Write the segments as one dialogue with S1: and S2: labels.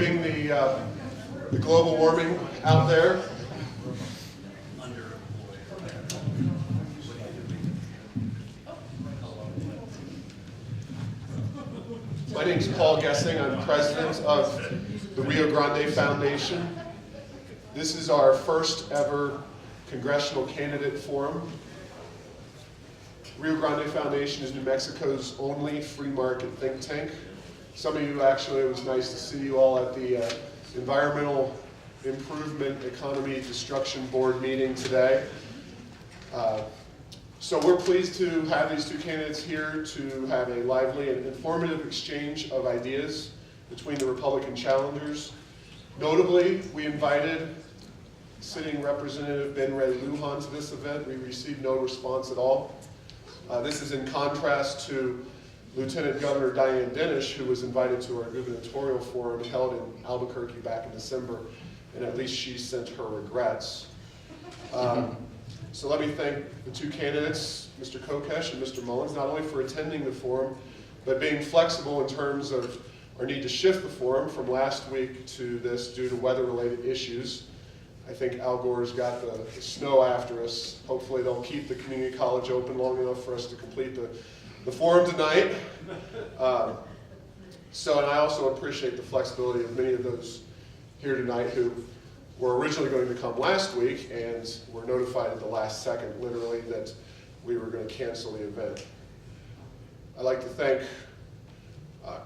S1: braving the global warming out there. My name is Paul Gessing. I'm president of the Rio Grande Foundation. This is our first ever Congressional Candidate Forum. Rio Grande Foundation is New Mexico's only free market think tank. Some of you actually, it was nice to see you all at the Environmental Improvement Economy Destruction Board meeting today. So we're pleased to have these two candidates here to have a lively and informative exchange of ideas between the Republican challengers. Notably, we invited sitting Representative Ben Ray Lujan to this event. We received no response at all. This is in contrast to Lieutenant Governor Diane Dennish, who was invited to our gubernatorial forum held in Albuquerque back in December, and at least she sent her regrets. So let me thank the two candidates, Mr. Kokesh and Mr. Mullins, not only for attending the forum, but being flexible in terms of our need to shift the forum from last week to this due to weather-related issues. I think Al Gore's got the snow after us. Hopefully they'll keep the community college open long enough for us to complete the forum tonight. And I also appreciate the flexibility of many of those here tonight who were originally going to come last week and were notified at the last second, literally, that we were going to cancel the event. I'd like to thank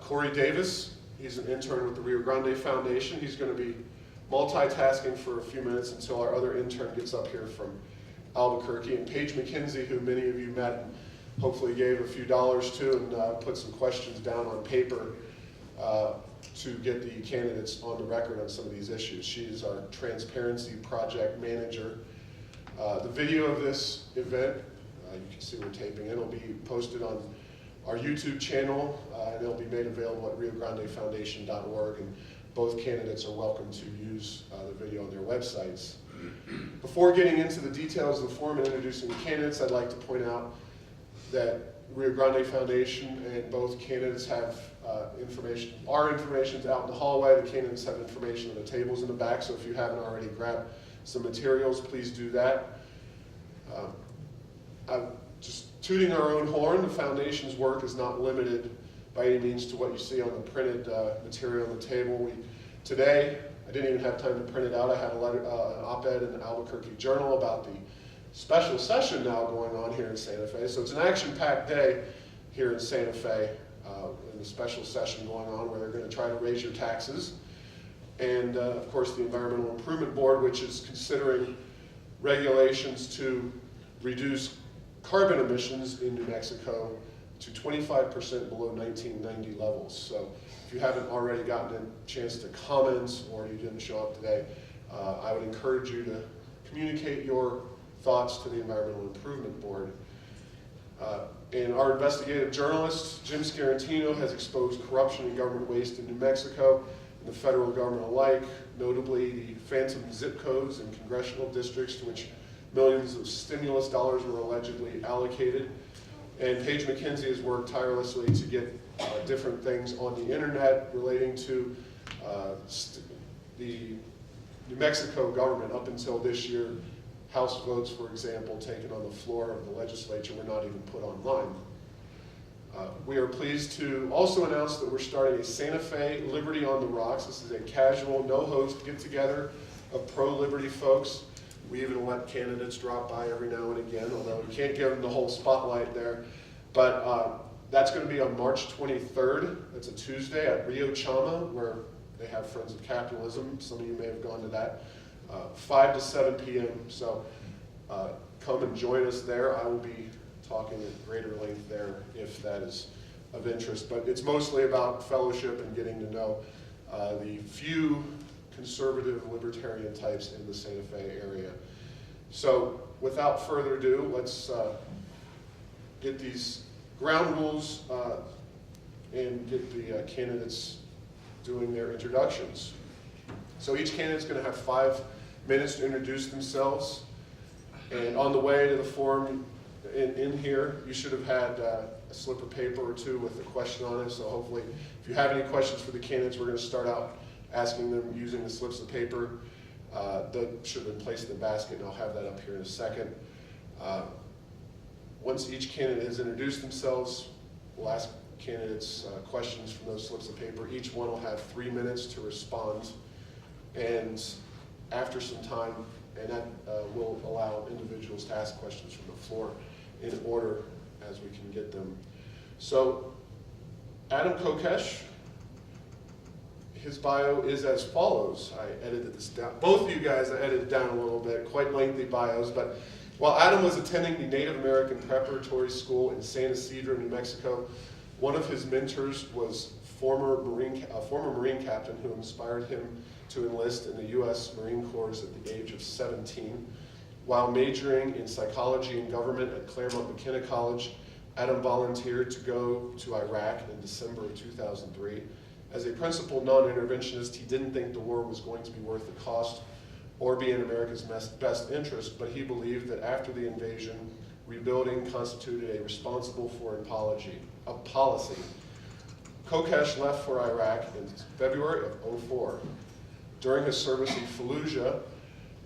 S1: Corey Davis. He's an intern with the Rio Grande Foundation. He's going to be multitasking for a few minutes until our other intern gets up here from Albuquerque. And Paige McKenzie, who many of you met and hopefully gave a few dollars to and put some questions down on paper to get the candidates on the record on some of these issues. She is our transparency project manager. The video of this event, you can see we're taping it, will be posted on our YouTube channel, and it'll be made available at riograndefoundation.org, and both candidates are welcome to use the video on their websites. Before getting into the details of the forum and introducing the candidates, I'd like to point out that Rio Grande Foundation and both candidates have information. Our information's out in the hallway. The candidates have information on the tables in the back, so if you haven't already grabbed some materials, please do that. I'm just tooting our own horn. The foundation's work is not limited by any means to what you see on the printed material on the table. Today, I didn't even have time to print it out. I had an op-ed in the Albuquerque Journal about the special session now going on here in Santa Fe. So it's an action-packed day here in Santa Fe, in the special session going on where they're going to try to raise your taxes. And of course the Environmental Improvement Board, which is considering regulations to reduce carbon emissions in New Mexico to 25% below 1990 levels. So if you haven't already gotten a chance to comment or you didn't show up today, I would encourage you to communicate your thoughts to the Environmental Improvement Board. And our investigative journalist, Jim Scarantino, has exposed corruption and government waste in New Mexico and the federal government alike, notably the phantom zip codes and congressional districts to which millions of stimulus dollars were allegedly allocated. And Paige McKenzie has worked tirelessly to get different things on the internet relating to the New Mexico government. Up until this year, House votes, for example, taken on the floor of the legislature were not even put online. We are pleased to also announce that we're starting a Santa Fe Liberty on the Rocks. This is a casual, no-host get-together of pro-liberty folks. We even let candidates drop by every now and again, although we can't give them the whole spotlight there. But that's going to be on March 23rd. That's a Tuesday at Rio Chama, where they have Friends of Capitalism. Some of you may have gone to that. 5 to 7 p.m. So come and join us there. I will be talking at greater length there if that is of interest. But it's mostly about fellowship and getting to know the few conservative libertarian types in the Santa Fe area. So without further ado, let's get these ground rules and get the candidates doing their introductions. So each candidate's going to have 5 minutes to introduce themselves. And on the way to the forum in here, you should have had a slip of paper or two with a question on it. So hopefully, if you have any questions for the candidates, we're going to start out asking them using the slips of paper that should have been placed in the basket, and I'll have that up here in a second. Once each candidate has introduced themselves, we'll ask candidates questions from those slips of paper. Each one will have 3 minutes to respond, and after some time, and that will allow individuals to ask questions from the floor in order as we can get them. So, Adam Kokesh, his bio is as follows. I edited this down. Both of you guys, I edited down a little bit, quite lengthy bios, but while Adam was attending the Native American Preparatory School in San Ysidro, New Mexico, one of his mentors was a former Marine captain who inspired him to enlist in the U.S. Marine Corps at the age of 17. While majoring in psychology and government at Claremont McKenna College, Adam volunteered to go to Iraq in December of 2003. As a principled non-interventionist, he didn't think the war was going to be worth the cost or be in America's best interest, but he believed that after the invasion, rebuilding constituted a responsible foreign policy. Kokesh left for Iraq in February of 2004. During his service in Fallujah,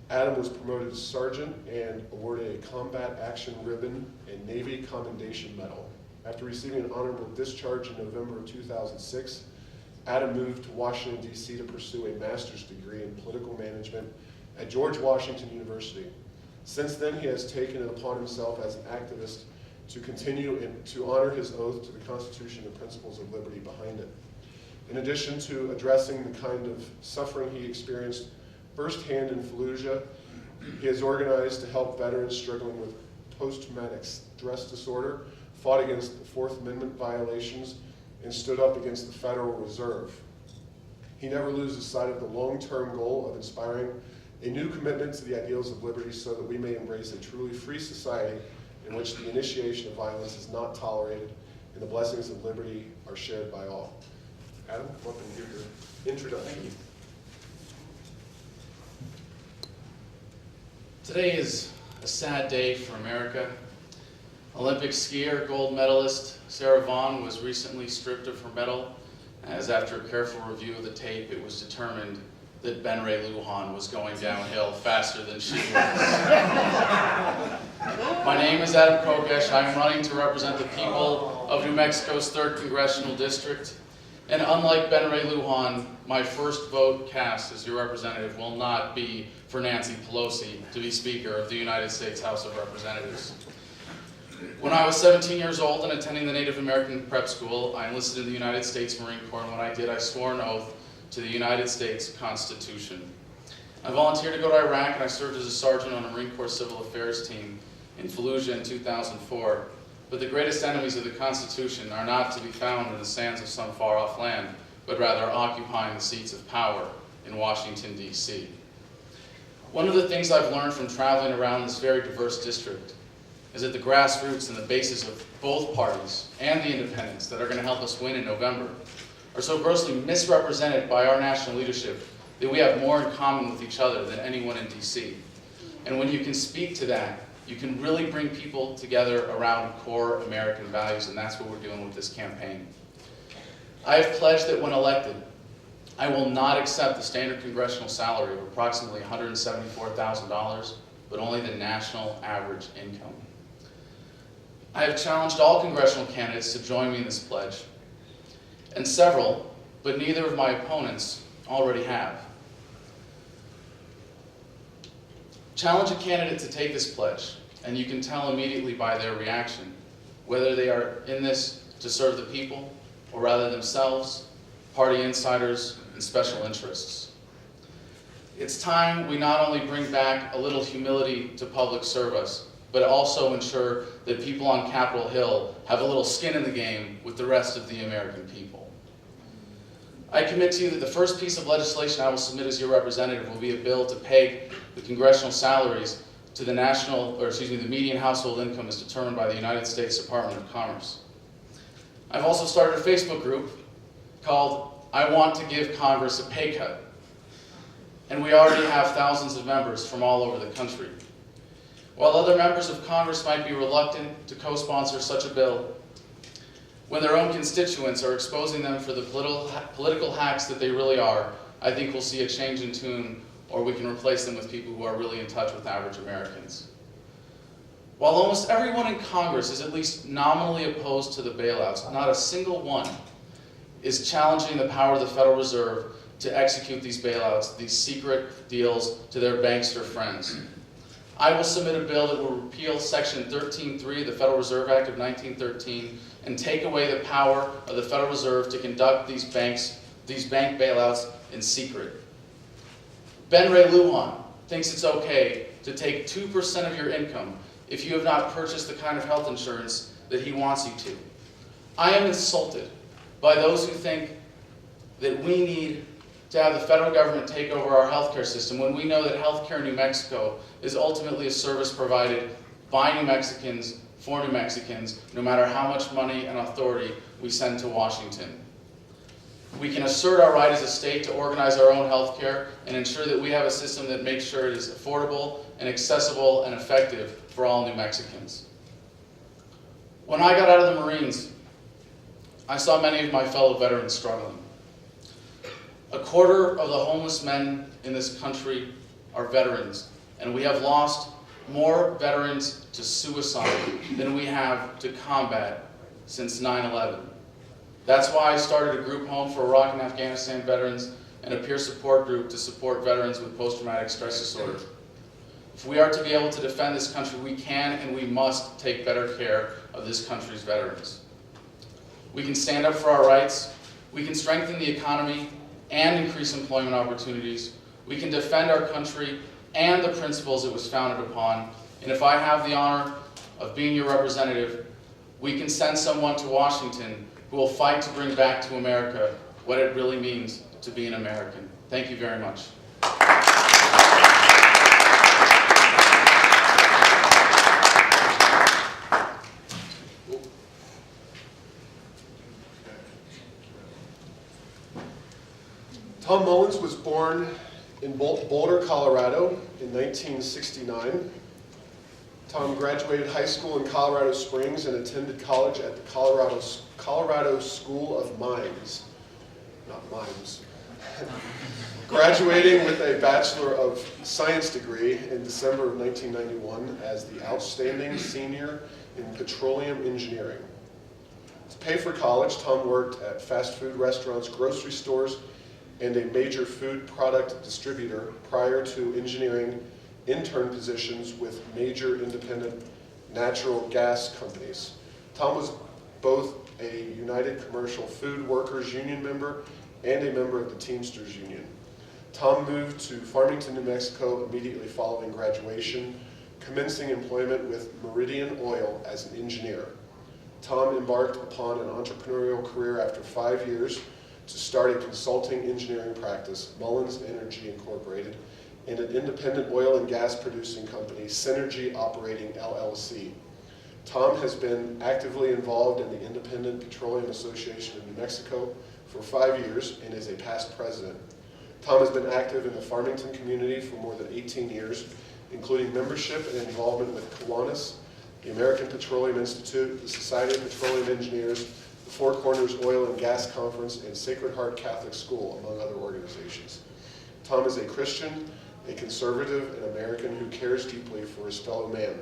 S1: Adam was promoted to sergeant and awarded a Combat Action Ribbon and Navy Commendation Medal. After receiving an honorable discharge in November of 2006, Adam moved to Washington, D.C. to pursue a master's degree in political management at George Washington University. Since then, he has taken it upon himself as an activist to continue and to honor his oath to the Constitution and principles of liberty behind it. In addition to addressing the kind of suffering he experienced firsthand in Fallujah, he has organized to help veterans struggling with post-traumatic stress disorder, fought against the Fourth Amendment violations, and stood up against the Federal Reserve. He never loses sight of the long-term goal of inspiring a new commitment to the ideals of liberty so that we may embrace a truly free society in which the initiation of violence is not tolerated and the blessings of liberty are shared by all. Adam, welcome to your introduction.
S2: Thank you. Today is a sad day for America. Olympic skier, gold medalist Sarah Vaughn was recently stripped of her medal, as after a careful review of the tape, it was determined that Ben Ray Lujan was going downhill faster than she was. My name is Adam Kokesh. I am running to represent the people of New Mexico's 3rd Congressional District. And unlike Ben Ray Lujan, my first vote cast as your representative will not be for Nancy Pelosi to be Speaker of the United States House of Representatives. When I was 17 years old and attending the Native American Prep School, I enlisted in the United States Marine Corps, and when I did, I swore an oath to the United States Constitution. I volunteered to go to Iraq, and I served as a sergeant on a Marine Corps Civil Affairs team in Fallujah in 2004. But the greatest enemies of the Constitution are not to be found in the sands of some far-off land, but rather occupying the seats of power in Washington, D.C. One of the things I've learned from traveling around this very diverse district is that the grassroots and the basis of both parties and the independents that are going to help us win in November are so grossly misrepresented by our national leadership that we have more in common with each other than anyone in D.C. And when you can speak to that, you can really bring people together around core American values, and that's what we're doing with this campaign. I have pledged that when elected, I will not accept the standard congressional salary of approximately $174,000, but only the national average income. I have challenged all congressional candidates to join me in this pledge, and several, but neither of my opponents, already have. Challenge a candidate to take this pledge, and you can tell immediately by their reaction whether they are in this to serve the people, or rather themselves, party insiders, and special interests. It's time we not only bring back a little humility to public service, but also ensure that people on Capitol Hill have a little skin in the game with the rest of the American people. I commit to you that the first piece of legislation I will submit as your representative will be a bill to peg the congressional salaries to the the median household income as determined by the United States Department of Commerce. I've also started a Facebook group called I Want to Give Congress a Pay Cut. And we already have thousands of members from all over the country. While other members of Congress might be reluctant to co-sponsor such a bill, when their own constituents are exposing them for the political hacks that they really are, I think we'll see a change in tune, or we can replace them with people who are really in touch with average Americans. While almost everyone in Congress is at least nominally opposed to the bailouts, not a single one is challenging the power of the Federal Reserve to execute these bailouts, these secret deals to their bankster friends. I will submit a bill that will repeal Section 13.3 of the Federal Reserve Act of 1913 and take away the power of the Federal Reserve to conduct these bank bailouts in secret. Ben Ray Lujan thinks it's okay to take 2% of your income if you have not purchased the kind of health insurance that he wants you to. I am insulted by those who think that we need to have the federal government take over our healthcare system when we know that healthcare in New Mexico is ultimately a service provided by New Mexicans for New Mexicans, no matter how much money and authority we send to Washington. We can assert our right as a state to organize our own healthcare and ensure that we have a system that makes sure it is affordable and accessible and effective for all New Mexicans. When I got out of the Marines, I saw many of my fellow veterans struggling. A quarter of the homeless men in this country are veterans, and we have lost more veterans to suicide than we have to combat since 9/11. That's why I started a group home for Iraq and Afghanistan veterans and a peer support group to support veterans with post-traumatic stress disorder. If we are to be able to defend this country, we can and we must take better care of this country's veterans. We can stand up for our rights, we can strengthen the economy and increase employment opportunities, we can defend our country and the principles it was founded upon, and if I have the honor of being your representative, we can send someone to Washington who will fight to bring back to America what it really means to be an American. Thank you very much.
S1: Tom Mullins was born in Boulder, Colorado in 1969. Tom graduated high school in Colorado Springs and attended college at the Colorado School of Mines, not mimes. Graduating with a Bachelor of Science degree in December of 1991 as the outstanding senior in petroleum engineering. To pay for college, Tom worked at fast food restaurants, grocery stores, and a major food product distributor prior to engineering intern positions with major independent natural gas companies. Tom was both a United Commercial Food Workers Union member and a member of the Teamsters Union. Tom moved to Farmington, New Mexico immediately following graduation, commencing employment with Meridian Oil as an engineer. Tom embarked upon an entrepreneurial career after 5 years to start a consulting engineering practice, Mullins Energy Incorporated, and an independent oil and gas producing company, Synergy Operating LLC. Tom has been actively involved in the Independent Petroleum Association of New Mexico for 5 years and is a past president. Tom has been active in the Farmington community for more than 18 years, including membership and involvement with Kiwanis, the American Petroleum Institute, the Society of Petroleum Engineers, the Four Corners Oil and Gas Conference, and Sacred Heart Catholic School, among other organizations. Tom is a Christian, a conservative, and American who cares deeply for his fellow man.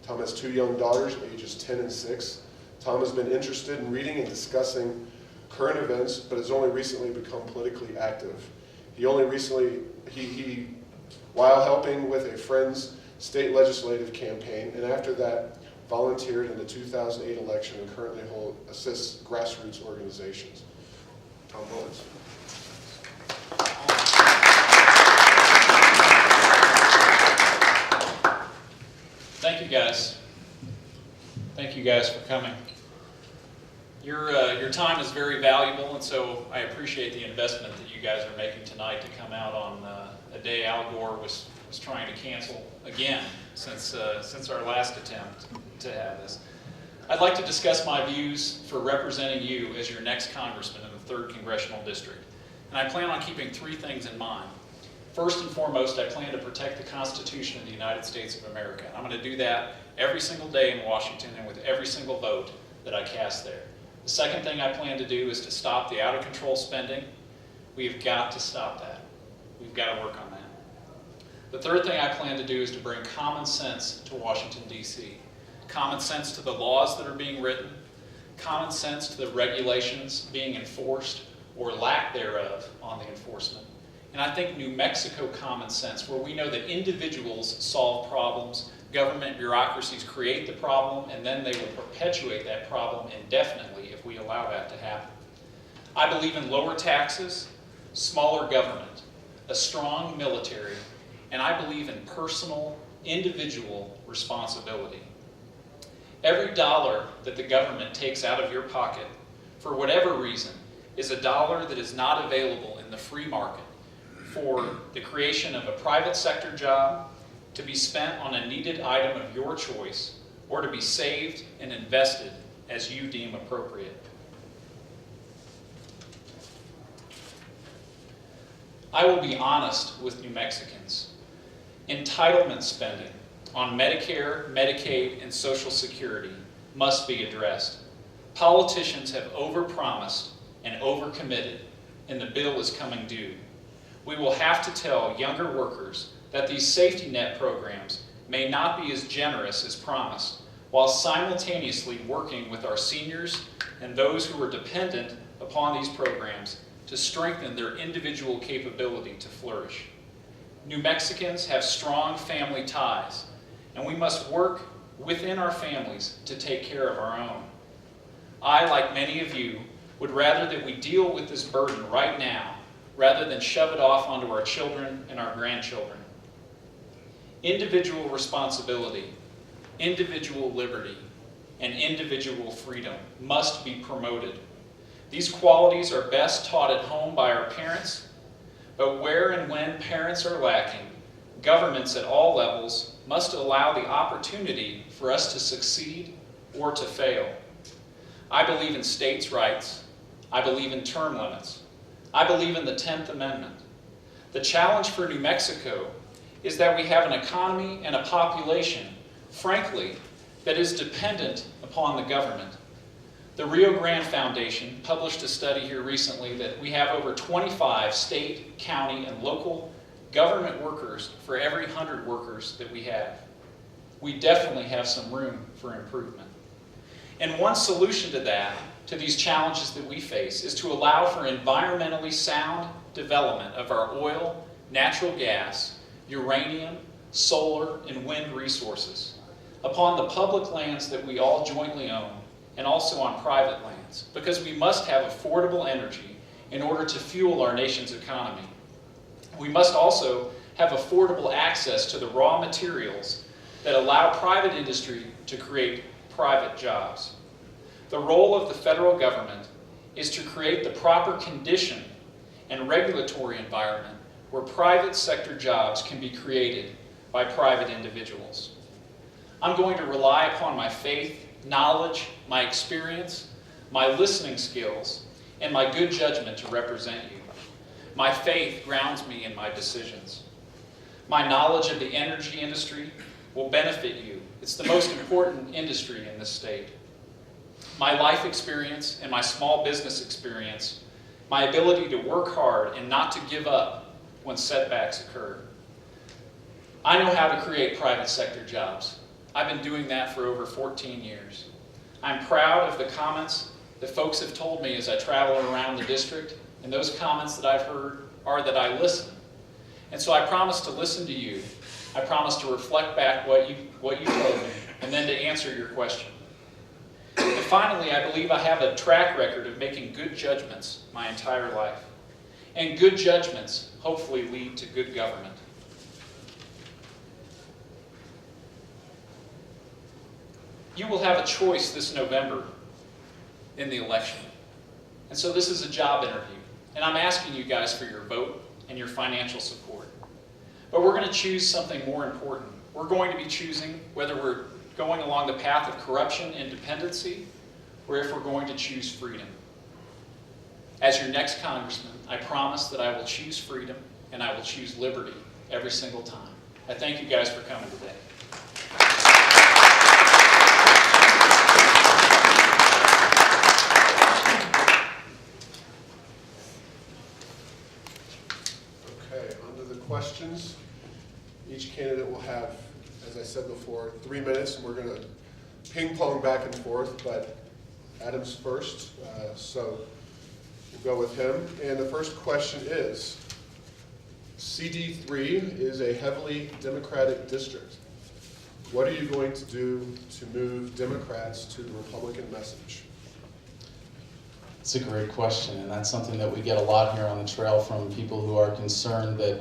S1: Tom has 2 young daughters, ages 10 and 6. Tom has been interested in reading and discussing current events, but has only recently become politically active. While helping with a friend's state legislative campaign, and after that, volunteered in the 2008 election and currently assists grassroots organizations. Tom Mullins.
S3: Thank you, guys. Thank you guys for coming. Your time is very valuable, and so I appreciate the investment that you guys are making tonight to come out on a day Al Gore was trying to cancel again since our last attempt to have this. I'd like to discuss my views for representing you as your next congressman in the 3rd Congressional District. And I plan on keeping 3 things in mind. First and foremost, I plan to protect the Constitution of the United States of America. I'm going to do that every single day in Washington and with every single vote that I cast there. The second thing I plan to do is to stop the out-of-control spending. We've got to stop that. We've got to work on that. The third thing I plan to do is to bring common sense to Washington, D.C. Common sense to the laws that are being written, common sense to the regulations being enforced or lack thereof on the enforcement. And I think New Mexico common sense, where we know that individuals solve problems, government bureaucracies create the problem, and then they will perpetuate that problem indefinitely if we allow that to happen. I believe in lower taxes, smaller government, a strong military, and I believe in personal, individual responsibility. Every dollar that the government takes out of your pocket, for whatever reason, is a dollar that is not available in the free market for the creation of a private sector job, to be spent on a needed item of your choice, or to be saved and invested as you deem appropriate. I will be honest with New Mexicans. Entitlement spending on Medicare, Medicaid, and Social Security must be addressed. Politicians have overpromised and overcommitted, and the bill is coming due. We will have to tell younger workers that these safety net programs may not be as generous as promised, while simultaneously working with our seniors and those who are dependent upon these programs to strengthen their individual capability to flourish. New Mexicans have strong family ties, and we must work within our families to take care of our own. I, like many of you, would rather that we deal with this burden right now rather than shove it off onto our children and our grandchildren. Individual responsibility, individual liberty, and individual freedom must be promoted. These qualities are best taught at home by our parents, but where and when parents are lacking, governments at all levels must allow the opportunity for us to succeed or to fail. I believe in states' rights. I believe in term limits. I believe in the 10th Amendment. The challenge for New Mexico is that we have an economy and a population, frankly, that is dependent upon the government. The Rio Grande Foundation published a study here recently that we have over 25 state, county, and local government workers for every 100 workers that we have. We definitely have some room for improvement. And one solution to that, to these challenges that we face, is to allow for environmentally sound development of our oil, natural gas, uranium, solar, and wind resources upon the public lands that we all jointly own, and also on private lands, because we must have affordable energy in order to fuel our nation's economy. We must also have affordable access to the raw materials that allow private industry to create private jobs. The role of the federal government is to create the proper condition and regulatory environment where private sector jobs can be created by private individuals. I'm going to rely upon my faith, knowledge, my experience, my listening skills, and my good judgment to represent you. My faith grounds me in my decisions. My knowledge of the energy industry will benefit you. It's the most important industry in this state. My life experience and my small business experience, my ability to work hard and not to give up when setbacks occur. I know how to create private sector jobs. I've been doing that for over 14 years. I'm proud of the comments that folks have told me as I travel around the district, and those comments that I've heard are that I listen. And so I promise to listen to you. I promise to reflect back what you told me, and then to answer your question. And finally, I believe I have a track record of making good judgments my entire life. And good judgments hopefully lead to good government. You will have a choice this November in the election. And so this is a job interview. And I'm asking you guys for your vote and your financial support. But we're going to choose something more important. We're going to be choosing whether we're going along the path of corruption and dependency, or if we're going to choose freedom. As your next congressman, I promise that I will choose freedom and I will choose liberty every single time. I thank you guys for coming today.
S1: Okay, on questions. Each candidate will have, as I said before, 3 minutes, and we're going to ping pong back and forth, but Adam's first, so we'll go with him. And the first question is, CD3 is a heavily Democratic district. What are you going to do to move Democrats to the Republican message?
S2: It's a great question, and that's something that we get a lot here on the trail from people who are concerned that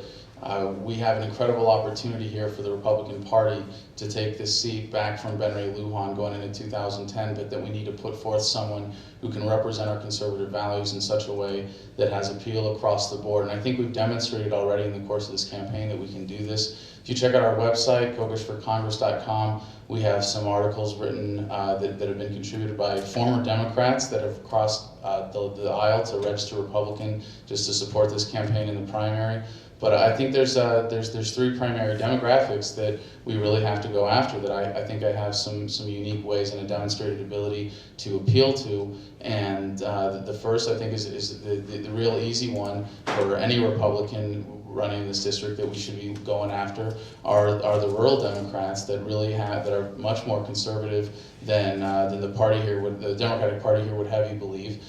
S2: we have an incredible opportunity here for the Republican Party to take this seat back from Ben Ray Lujan going into 2010, but that we need to put forth someone who can represent our conservative values in such a way that has appeal across the board. And I think we've demonstrated already in the course of this campaign that we can do this. If you check out our website, kokeshforcongress.com, we have some articles written that have been contributed by former Democrats that have crossed the aisle to register Republican just to support this campaign in the primary. But I think there's 3 primary demographics that we really have to go after that I think I have some unique ways and a demonstrated ability to appeal to. And the first, I think, is the real easy one for any Republican running this district that we should be going after are the rural Democrats that really that are much more conservative than the party here would, the Democratic Party here would have you believe.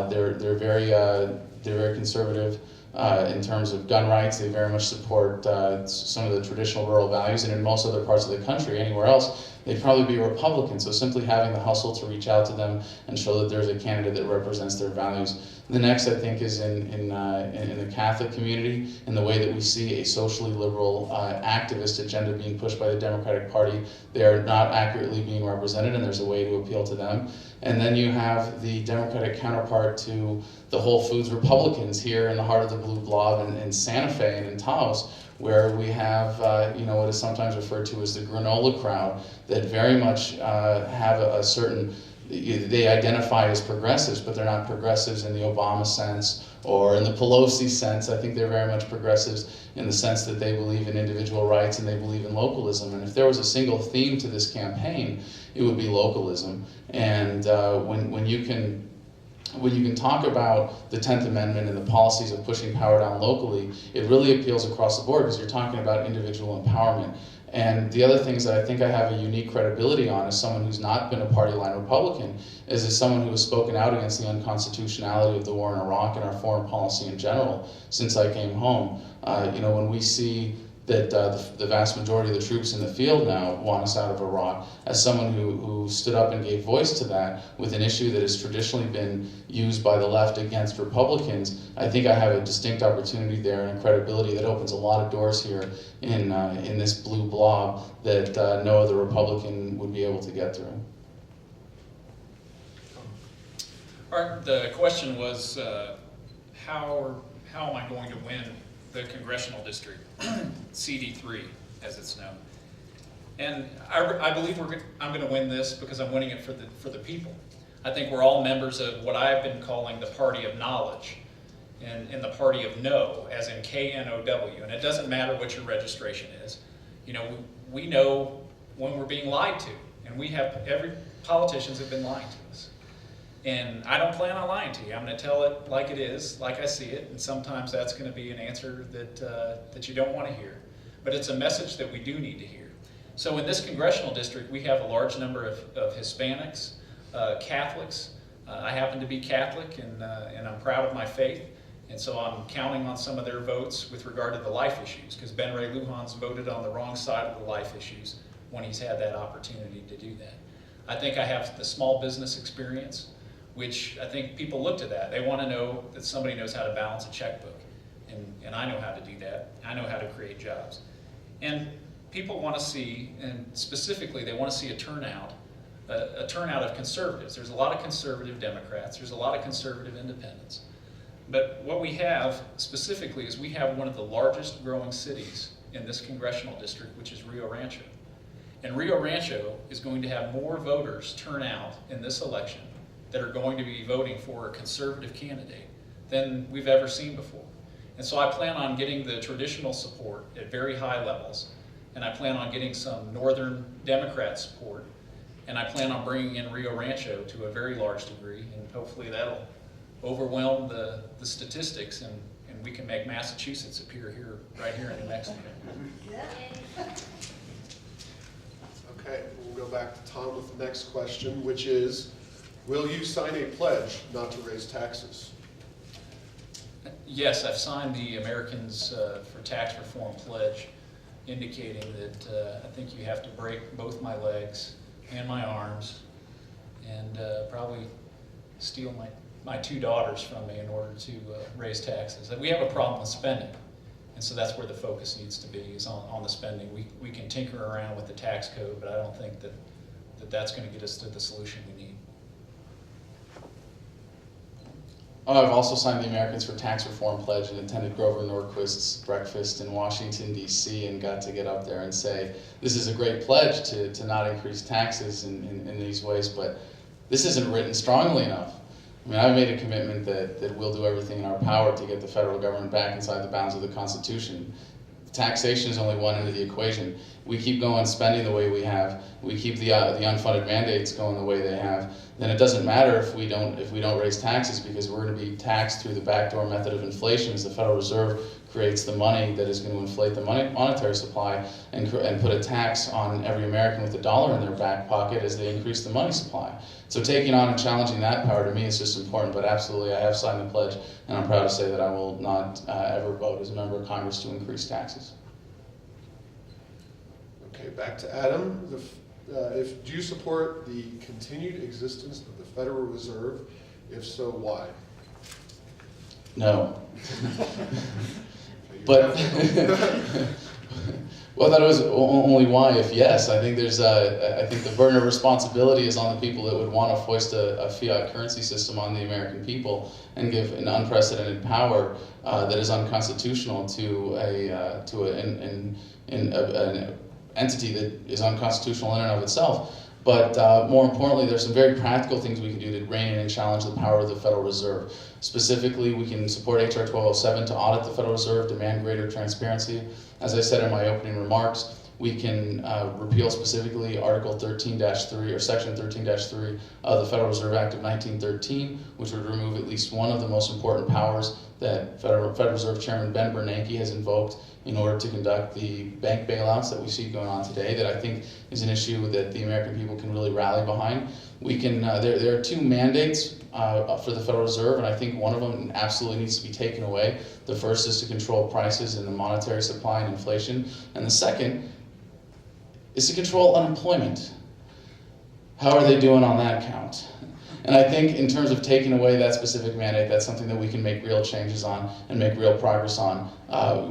S2: They're very conservative. In terms of gun rights, they very much support some of the traditional rural values, and in most other parts of the country, anywhere else, they'd probably be Republican. So simply having the hustle to reach out to them and show that there's a candidate that represents their values. The next, I think, is in the Catholic community, in the way that we see a socially liberal activist agenda being pushed by the Democratic Party. They are not accurately being represented, and there's a way to appeal to them. And then you have the Democratic counterpart to the Whole Foods Republicans here in the heart of the Blue Blob in Santa Fe and in Taos, where we have what is sometimes referred to as the granola crowd that very much have a certain, they identify as progressives, but they're not progressives in the Obama sense or in the Pelosi sense. I think they're very much progressives in the sense that they believe in individual rights and they believe in localism. And if there was a single theme to this campaign, it would be localism. And when you can talk about the 10th Amendment and the policies of pushing power down locally, it really appeals across the board because you're talking about individual empowerment. And the other things that I think I have a unique credibility on as someone who's not been a party line Republican is as someone who has spoken out against the unconstitutionality of the war in Iraq and our foreign policy in general since I came home. When we see that the vast majority of the troops in the field now want us out of Iraq, as someone who stood up and gave voice to that with an issue that has traditionally been used by the left against Republicans, I think I have a distinct opportunity there and credibility that opens a lot of doors here in this blue blob that no other Republican would be able to get through.
S3: All right, the question was, how am I going to win the congressional district, CD3 as it's known? And I believe I'm going to win this because I'm winning it for the people. I think we're all members of what I've been calling the party of knowledge and the party of know, as in K-N-O-W. And it doesn't matter what your registration is. We know when we're being lied to, and every politicians have been lying to us. And I don't plan on lying to you. I'm going to tell it like it is, like I see it, and sometimes that's going to be an answer that you don't want to hear. But it's a message that we do need to hear. So in this congressional district, we have a large number of Hispanics, Catholics. I happen to be Catholic, and I'm proud of my faith, and so I'm counting on some of their votes with regard to the life issues, because Ben Ray Lujan's voted on the wrong side of the life issues when he's had that opportunity to do that. I think I have the small business experience, which I think people look to that. They want to know that somebody knows how to balance a checkbook. And I know how to do that. I know how to create jobs. And people want to see, and specifically they want to see a turnout of conservatives. There's a lot of conservative Democrats. There's a lot of conservative independents. But what we have specifically is we have one of the largest growing cities in this congressional district, which is Rio Rancho. And Rio Rancho is going to have more voters turn out in this election that are going to be voting for a conservative candidate than we've ever seen before. And so I plan on getting the traditional support at very high levels, and I plan on getting some northern Democrat support, and I plan on bringing in Rio Rancho to a very large degree, and hopefully that'll overwhelm the statistics and and we can make Massachusetts appear here, right here in New Mexico.
S1: Okay, we'll go back to Tom with the next question, which is, will you sign a pledge not to raise taxes?
S3: Yes, I've signed the Americans for Tax Reform pledge, indicating that I think you have to break both my legs and my arms, and probably steal my two daughters from me in order to raise taxes. We have a problem with spending, and so that's where the focus needs to be, is on the spending. We can tinker around with the tax code, but I don't think that's going to get us to the solution we need.
S2: I've also signed the Americans for Tax Reform pledge and attended Grover Norquist's breakfast in Washington, D.C. and got to get up there and say, this is a great pledge to not increase taxes in these ways, but this isn't written strongly enough. I mean, I've made a commitment that we'll do everything in our power to get the federal government back inside the bounds of the Constitution. Taxation is only one end of the equation. We keep going spending the way we have, we keep the unfunded mandates going the way they have, then it doesn't matter if we don't raise taxes, because we're going to be taxed through the backdoor method of inflation as the Federal Reserve creates the money that is going to inflate the monetary supply and put a tax on every American with $1 in their back pocket as they increase the money supply. So taking on and challenging that power, to me, is just important, but absolutely I have signed the pledge, and I'm proud to say that I will not ever vote as a member of Congress to increase taxes.
S1: Okay, back to Adam. Do you support the continued existence of the Federal Reserve? If so, why?
S2: No.
S1: Okay,
S2: But, well, that was only why if yes. I think I think the burden of responsibility is on the people that would want to foist a fiat currency system on the American people and give an unprecedented power that is unconstitutional to an entity that is unconstitutional in and of itself. But more importantly, there's some very practical things we can do to rein in and challenge the power of the Federal Reserve. Specifically, we can support H.R. 1207 to audit the Federal Reserve, demand greater transparency. As I said in my opening remarks, we can repeal specifically Article 13-3 or Section 13-3 of the Federal Reserve Act of 1913, which would remove at least one of the most important powers that Federal Reserve Chairman Ben Bernanke has invoked in order to conduct the bank bailouts that we see going on today, that I think is an issue that the American people can really rally behind. We can, there are two mandates for the Federal Reserve, and I think one of them absolutely needs to be taken away. The first is to control prices and the monetary supply and inflation, and the second is to control unemployment. How are they doing on that count? And I think in terms of taking away that specific mandate, that's something that we can make real changes on and make real progress on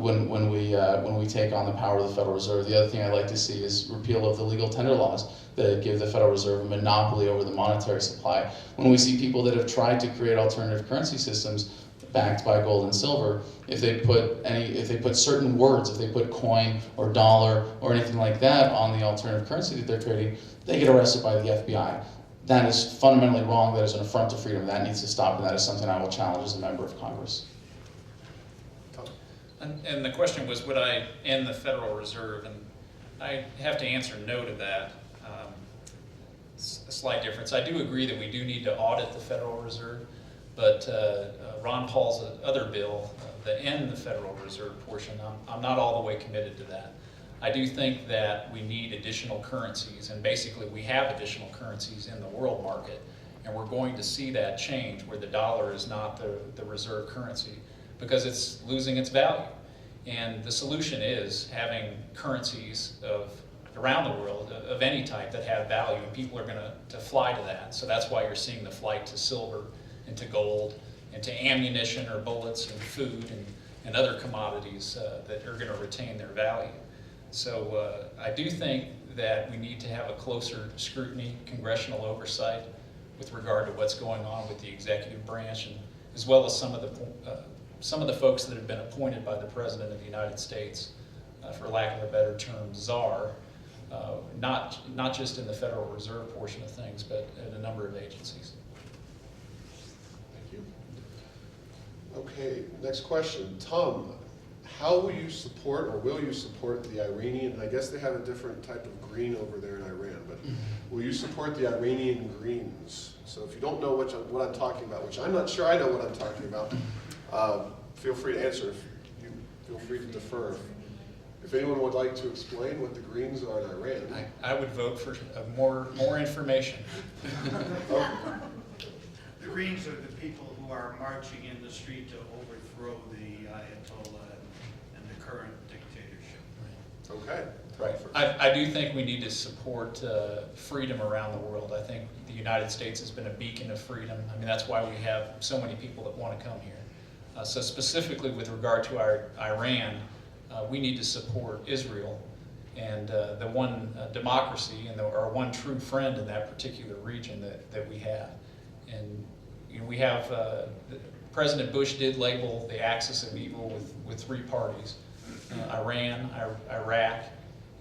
S2: when we take on the power of the Federal Reserve. The other thing I'd like to see is repeal of the legal tender laws that give the Federal Reserve a monopoly over the monetary supply. When we see people that have tried to create alternative currency systems backed by gold and silver, if they put certain words, if they put coin or dollar or anything like that on the alternative currency that they're creating, they get arrested by the FBI. That is fundamentally wrong. That is an affront to freedom. That needs to stop, and that is something I will challenge as a member of Congress.
S3: And the question was, would I end the Federal Reserve? And I have to answer no to that. It's a slight difference. I do agree that we do need to audit the Federal Reserve, but Ron Paul's other bill, the end the Federal Reserve portion, I'm not all the way committed to that. I do think that we need additional currencies, and basically we have additional currencies in the world market, and we're going to see that change where the dollar is not the reserve currency because it's losing its value. And the solution is having currencies around the world of any type that have value, and people are going to fly to that. So that's why you're seeing the flight to silver and to gold and to ammunition or bullets and food and other commodities that are going to retain their value. So I do think that we need to have a closer scrutiny, congressional oversight with regard to what's going on with the executive branch, and as well as some of the folks that have been appointed by the President of the United States, for lack of a better term, czar, not just in the Federal Reserve portion of things, but in a number of agencies.
S1: Thank you. Okay, next question. Tom, how will you support, or will you support the Iranian, and I guess they have a different type of green over there in Iran, but will you support the Iranian greens? So if you don't know what I'm talking about, which I'm not sure I know what I'm talking about, feel free to answer. If you feel free to defer. If anyone would like to explain what the Greens are in Iran.
S3: I would vote for more information.
S4: The Greens are the people who are marching in the street to overthrow the Ayatollah and the current dictatorship.
S1: Okay.
S3: Right. I do think we need to support freedom around the world. I think the United States has been a beacon of freedom. I mean, that's why we have so many people that want to come here. So specifically with regard to Iran, we need to support Israel and the one democracy and our one true friend in that particular region that we have. And you know, we have, President Bush did label the axis of evil with three parties, Iran, Iraq,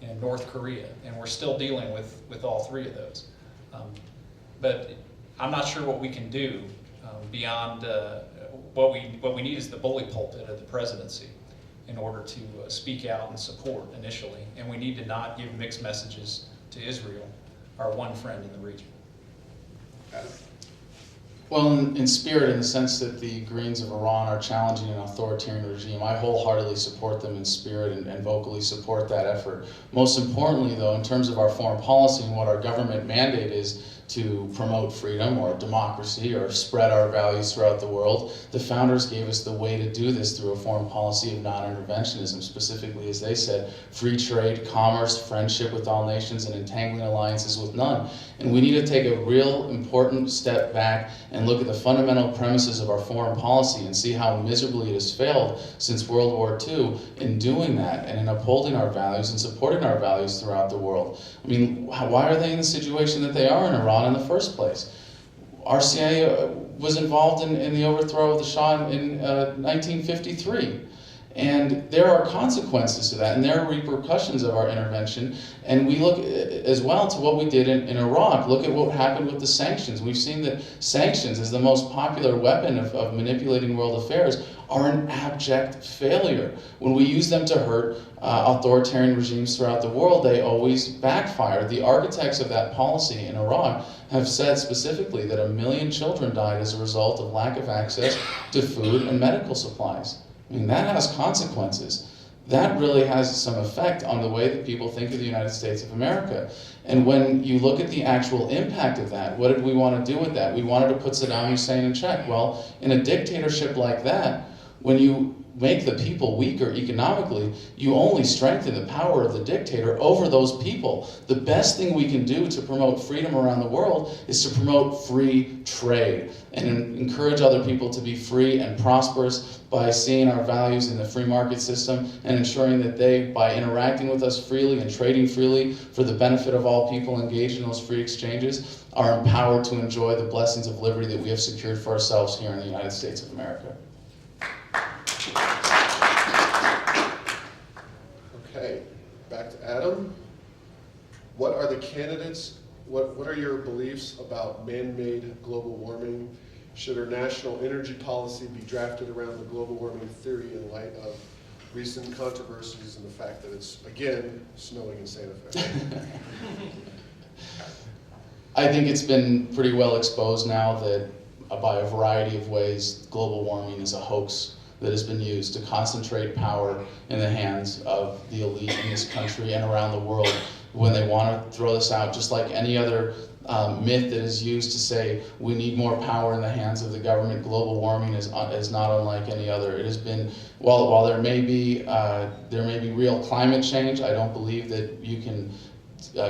S3: and North Korea, and we're still dealing with all three of those. But I'm not sure what we can do beyond what we need is the bully pulpit of the presidency in order to speak out and support initially, and we need to not give mixed messages to Israel, our one friend in the region.
S1: Adam?
S2: Well, in spirit, in the sense that the Greens of Iran are challenging an authoritarian regime, I wholeheartedly support them in spirit and vocally support that effort. Most importantly, though, in terms of our foreign policy and what our government mandate is to promote freedom or democracy or spread our values throughout the world, the founders gave us the way to do this through a foreign policy of non-interventionism, specifically, as they said, free trade, commerce, friendship with all nations, and entangling alliances with none. And we need to take a real important step back and look at the fundamental premises of our foreign policy and see how miserably it has failed since World War II in doing that and in upholding our values and supporting our values throughout the world. I mean, why are they in the situation that they are in Iran in the first place? Our CIA was involved in the overthrow of the Shah in 1953. And there are consequences to that, and there are repercussions of our intervention. And we look as well to what we did in Iraq. Look at what happened with the sanctions. We've seen that sanctions, as the most popular weapon of manipulating world affairs, are an abject failure. When we use them to hurt authoritarian regimes throughout the world, they always backfire. The architects of that policy in Iraq have said specifically that 1 million children died as a result of lack of access to food and medical supplies. I mean, that has consequences. That really has some effect on the way that people think of the United States of America. And when you look at the actual impact of that, what did we want to do with that? We wanted to put Saddam Hussein in check. Well, in a dictatorship like that, when you make the people weaker economically, you only strengthen the power of the dictator over those people. The best thing we can do to promote freedom around the world is to promote free trade and encourage other people to be free and prosperous by seeing our values in the free market system and ensuring that they, by interacting with us freely and trading freely for the benefit of all people engaged in those free exchanges, are empowered to enjoy the blessings of liberty that we have secured for ourselves here in the United States of America.
S1: Okay, back to Adam. What are the candidates, what are your beliefs about man-made global warming? Should our national energy policy be drafted around the global warming theory in light of recent controversies and the fact that it's, again, snowing in Santa Fe?
S2: I think it's been pretty well exposed now that by a variety of ways, global warming is a hoax that has been used to concentrate power in the hands of the elite in this country and around the world when they want to throw this out, just like any other myth that is used to say we need more power in the hands of the government. Global warming is not unlike any other. It has been, while there may be real climate change, I don't believe that you can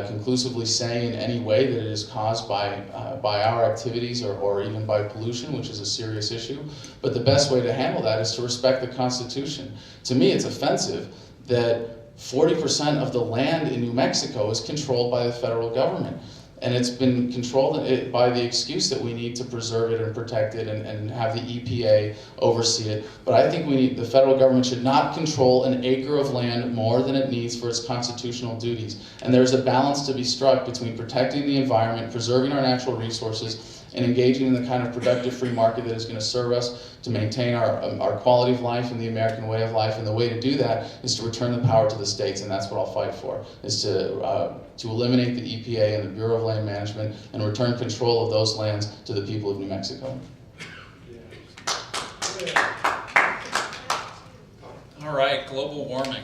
S2: conclusively say in any way that it is caused by our activities or even by pollution, which is a serious issue. But the best way to handle that is to respect the Constitution. To me, it's offensive that 40% of the land in New Mexico is controlled by the federal government. And it's been controlled by the excuse that we need to preserve it and protect it and have the EPA oversee it. But I think the federal government should not control an acre of land more than it needs for its constitutional duties. And there's a balance to be struck between protecting the environment, preserving our natural resources, and engaging in the kind of productive free market that is going to serve us to maintain our quality of life and the American way of life. And the way to do that is to return the power to the states, and that's what I'll fight for, is to eliminate the EPA and the Bureau of Land Management and return control of those lands to the people of New Mexico.
S3: All right, global warming.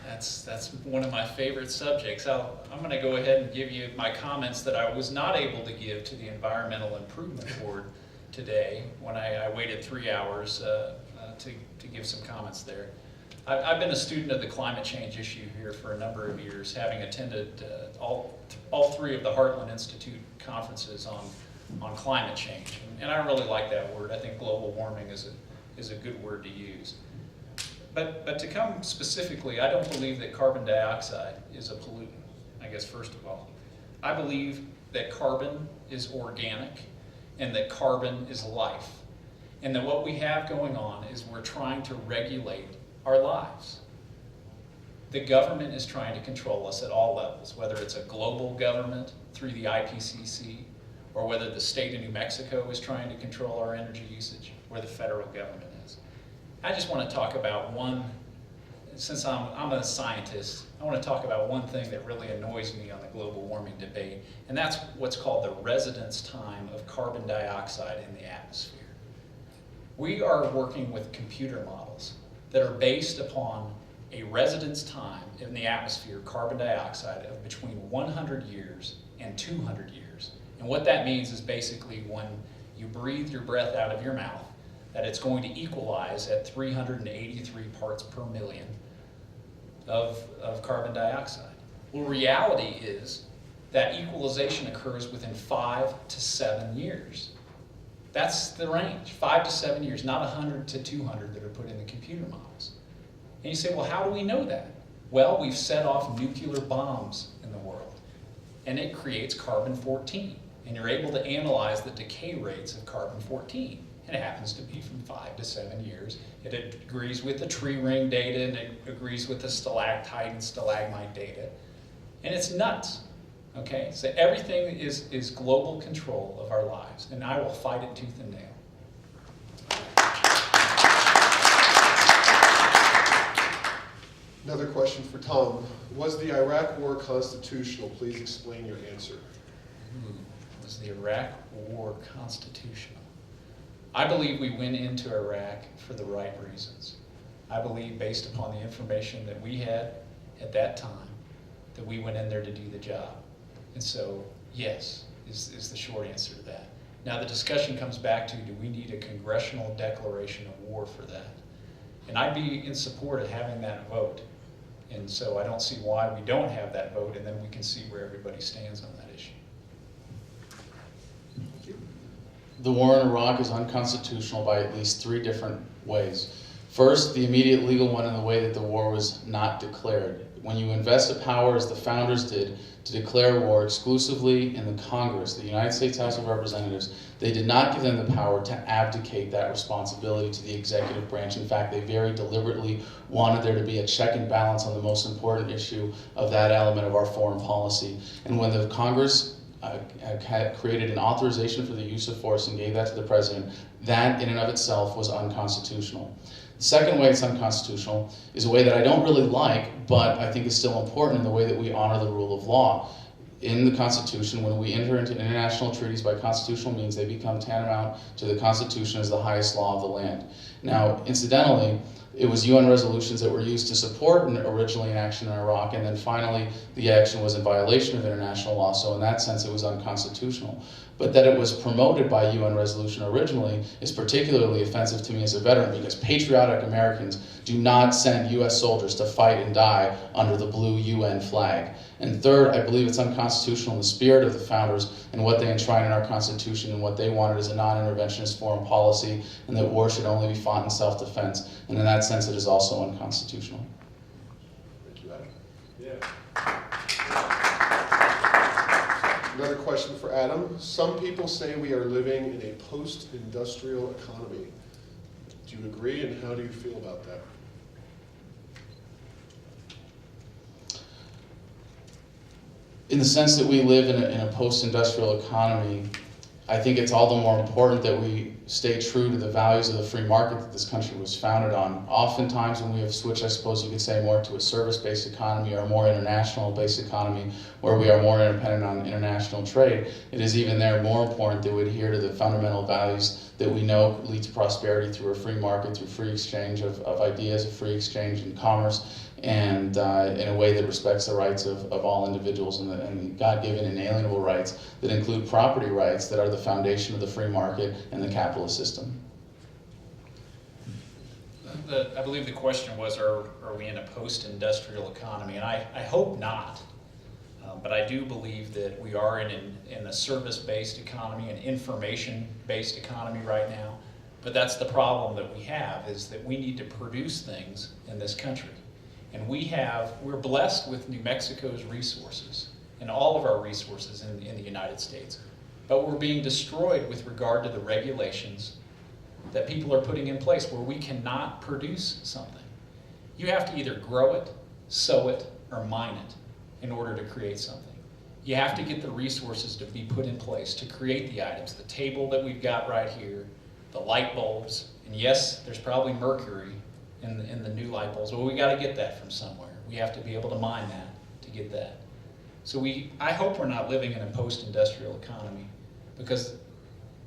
S3: That's one of my favorite subjects. I'm going to go ahead and give you my comments that I was not able to give to the Environmental Improvement Board today when I waited 3 hours to give some comments there. I've been a student of the climate change issue here for a number of years, having attended all three of the Heartland Institute conferences on climate change. And I really like that word. I think global warming is a good word to use. But to come specifically, I don't believe that carbon dioxide is a pollutant, I guess, first of all. I believe that carbon is organic and that carbon is life. And that what we have going on is we're trying to regulate our lives. The government is trying to control us at all levels, whether it's a global government through the IPCC, or whether the state of New Mexico is trying to control our energy usage, or the federal government is. I just want to talk about one, since I'm a scientist, I want to talk about one thing that really annoys me on the global warming debate, and that's what's called the residence time of carbon dioxide in the atmosphere. We are working with computer models that are based upon a residence time in the atmosphere, carbon dioxide, of between 100 years and 200 years. And what that means is basically when you breathe your breath out of your mouth, that it's going to equalize at 383 parts per million of carbon dioxide. Well, reality is that equalization occurs within 5 to 7 years. That's the range, 5 to 7 years, not 100 to 200 that are put in the computer models. And you say, well, how do we know that? Well, we've set off nuclear bombs in the world, and it creates carbon-14. And you're able to analyze the decay rates of carbon-14. And it happens to be from 5 to 7 years. It agrees with the tree ring data, and it agrees with the stalactite and stalagmite data. And it's nuts, okay? So everything is global control of our lives, and I will fight it tooth and nail.
S1: Another question for Tom. Was the Iraq War constitutional? Please explain your answer.
S3: Was the Iraq War constitutional? I believe we went into Iraq for the right reasons. I believe, based upon the information that we had at that time, that we went in there to do the job. And so, yes, is the short answer to that. Now the discussion comes back to, do we need a congressional declaration of war for that? And I'd be in support of having that vote. And so I don't see why we don't have that vote, and then we can see where everybody stands on that issue.
S2: The war in Iraq is unconstitutional by at least 3 different ways. First, the immediate legal one in the way that the war was not declared. When you invest a power, as the founders did, to declare war exclusively in the Congress, the United States House of Representatives, they did not give them the power to abdicate that responsibility to the executive branch. In fact, they very deliberately wanted there to be a check and balance on the most important issue of that element of our foreign policy. And when the Congress had created an authorization for the use of force and gave that to the president, that in and of itself was unconstitutional. The second way it's unconstitutional is a way that I don't really like, but I think is still important in the way that we honor the rule of law. In the Constitution, when we enter into international treaties by constitutional means, they become tantamount to the Constitution as the highest law of the land. Now, incidentally, it was UN resolutions that were used to support originally an action in Iraq, and then finally the action was in violation of international law, so in that sense it was unconstitutional. But that it was promoted by UN resolution originally is particularly offensive to me as a veteran, because patriotic Americans do not send US soldiers to fight and die under the blue UN flag. And third, I believe it's unconstitutional in the spirit of the founders and what they enshrined in our Constitution, and what they wanted as a non-interventionist foreign policy, and that war should only be fought in self-defense. And in that sense, it is also unconstitutional.
S1: Thank you, Adam. Another question for Adam. Some people say we are living in a post-industrial economy. Do you agree, and how do you feel about that?
S2: In the sense that we live in a post-industrial economy, I think it's all the more important that we stay true to the values of the free market that this country was founded on. Oftentimes when we have switched, I suppose you could say, more to a service-based economy or a more international-based economy where we are more independent on international trade, it is even there more important that we adhere to the fundamental values that we know lead to prosperity through a free market, through free exchange of ideas, a free exchange in commerce, and in a way that respects the rights of all individuals and the God-given inalienable rights that include property rights that are the foundation of the free market and the capitalist system.
S3: I believe the question was, are we in a post-industrial economy? And I hope not. But I do believe that we are in a service-based economy, an information-based economy right now. But that's the problem that we have, is that we need to produce things in this country. And we're blessed with New Mexico's resources and all of our resources in the United States. But we're being destroyed with regard to the regulations that people are putting in place where we cannot produce something. You have to either grow it, sow it, or mine it in order to create something. You have to get the resources to be put in place to create the items, the table that we've got right here, the light bulbs, and yes, there's probably mercury in the new light bulbs, but we got to get that from somewhere. We have to be able to mine that to get that. So I hope we're not living in a post-industrial economy, because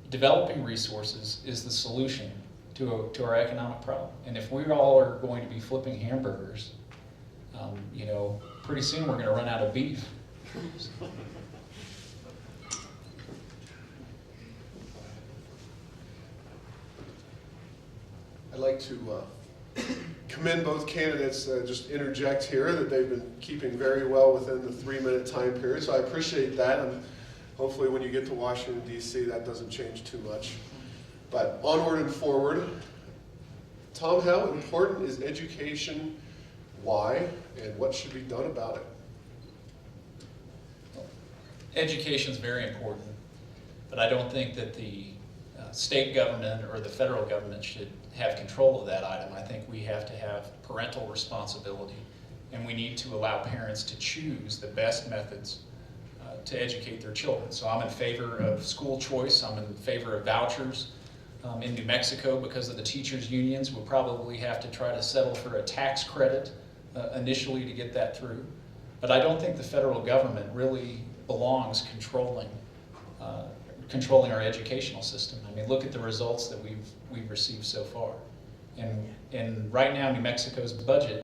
S3: developing resources is the solution to our economic problem. And if we all are going to be flipping hamburgers, pretty soon we're going to run out of beef.
S1: I'd like to commend both candidates, just interject here that they've been keeping very well within the 3-minute time period, so I appreciate that, and hopefully when you get to Washington, D.C., that doesn't change too much. But onward and forward. Tom, how important is education? Why? And what should be done about it?
S3: Education is very important, but I don't think that the state government or the federal government should have control of that item. I think we have to have parental responsibility, and we need to allow parents to choose the best methods to educate their children. So I'm in favor of school choice. I'm in favor of vouchers. In New Mexico, because of the teachers' unions, we'll probably have to try to settle for a tax credit initially to get that through. But I don't think the federal government really belongs controlling our educational system. I mean, look at the results that we've received so far. And right now, New Mexico's budget